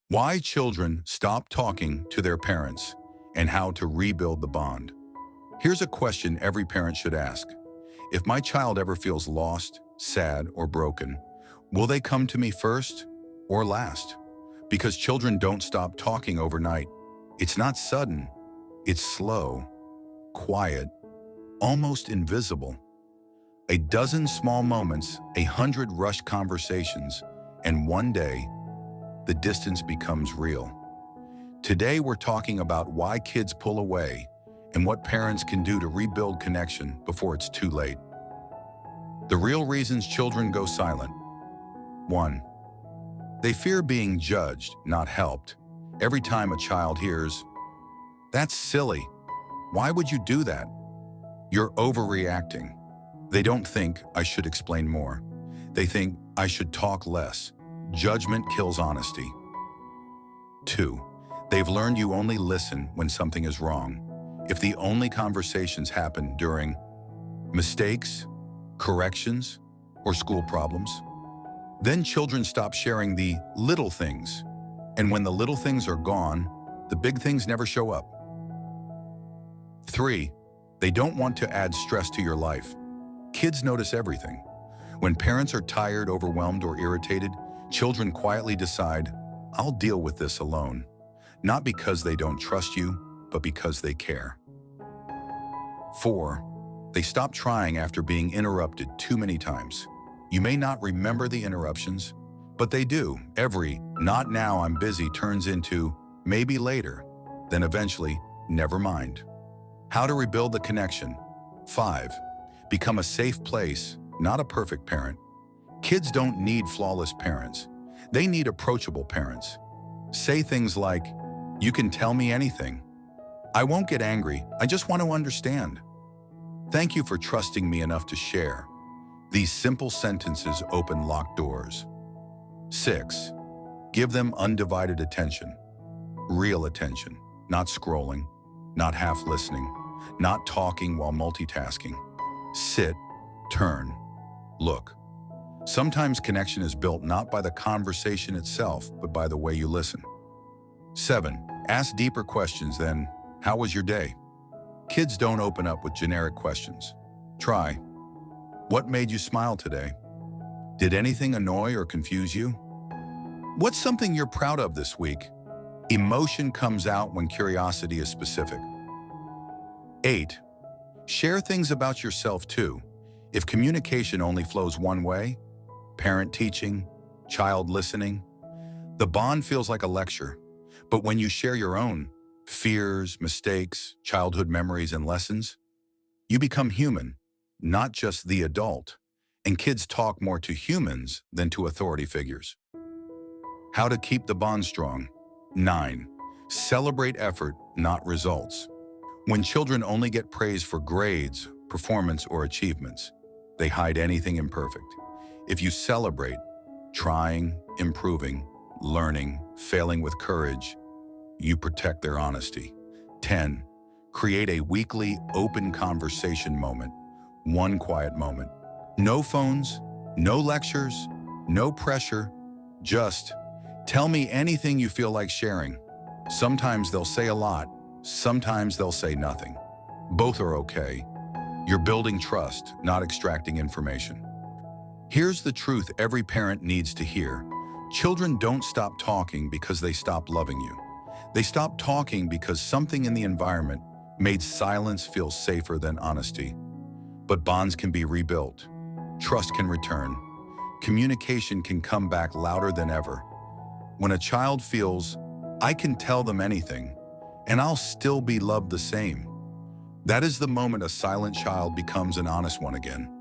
Why children stop talking to their parents and how to rebuild the bond. Here's a question every parent should ask. If my child ever feels lost, sad, or broken, will they come to me first or last? Because children don't stop talking overnight. It's not sudden. It's slow, quiet, almost invisible. A dozen small moments, 100 rushed conversations, and one day, the distance becomes real. Today, we're talking about why kids pull away and what parents can do to rebuild connection before it's too late. The real reasons children go silent. 1. They fear being judged, not helped. Every time a child hears, "That's silly. Why would you do that?" You're overreacting. They don't think, "I should explain more." They think, "I should talk less." Judgment kills honesty. 2. They've learned you only listen when something is wrong. If the only conversations happen during mistakes, corrections, or school problems, then children stop sharing the little things. And when the little things are gone, the big things never show up. 3. They don't want to add stress to your life. Kids notice everything. When parents are tired, overwhelmed, or irritated, children quietly decide, "I'll deal with this alone." Not because they don't trust you, but because they care. 4. They stop trying after being interrupted too many times. You may not remember the interruptions, but they do. Every "not now, I'm busy" turns into "maybe later," then eventually, "never mind." How to rebuild the connection. 5. Become a safe place, not a perfect parent. Kids don't need flawless parents. They need approachable parents. Say things like, "You can tell me anything. I won't get angry. I just want to understand. Thank you for trusting me enough to share." These simple sentences open locked doors. 6. Give them undivided attention. Real attention, not scrolling, not half listening, not talking while multitasking. Sit, turn, look. Sometimes connection is built not by the conversation itself, but by the way you listen. 7. Ask deeper questions than, "How was your day?" Kids don't open up with generic questions. Try, "What made you smile today?" "Did anything annoy or confuse you?" "What's something you're proud of this week?" Emotion comes out when curiosity is specific. 8. Share things about yourself too. If communication only flows one way, parent teaching, child listening, the bond feels like a lecture. But when you share your own fears, mistakes, childhood memories, and lessons, you become human, not just the adult. And kids talk more to humans than to authority figures. How to keep the bond strong. 9. Celebrate effort, not results. When children only get praise for grades, performance, or achievements, they hide anything imperfect. If you celebrate trying, improving, learning, failing with courage, you protect their honesty. 10. Create a weekly open conversation moment. One quiet moment. No phones, no lectures, no pressure. Just, "Tell me anything you feel like sharing." Sometimes they'll say a lot. Sometimes they'll say nothing. Both are okay. You're building trust, not extracting information. Here's the truth every parent needs to hear. Children don't stop talking because they stop loving you. They stop talking because something in the environment made silence feel safer than honesty. But bonds can be rebuilt. Trust can return. Communication can come back louder than ever. When a child feels, "I can tell them anything, and I'll still be loved the same," that is the moment a silent child becomes an honest one again.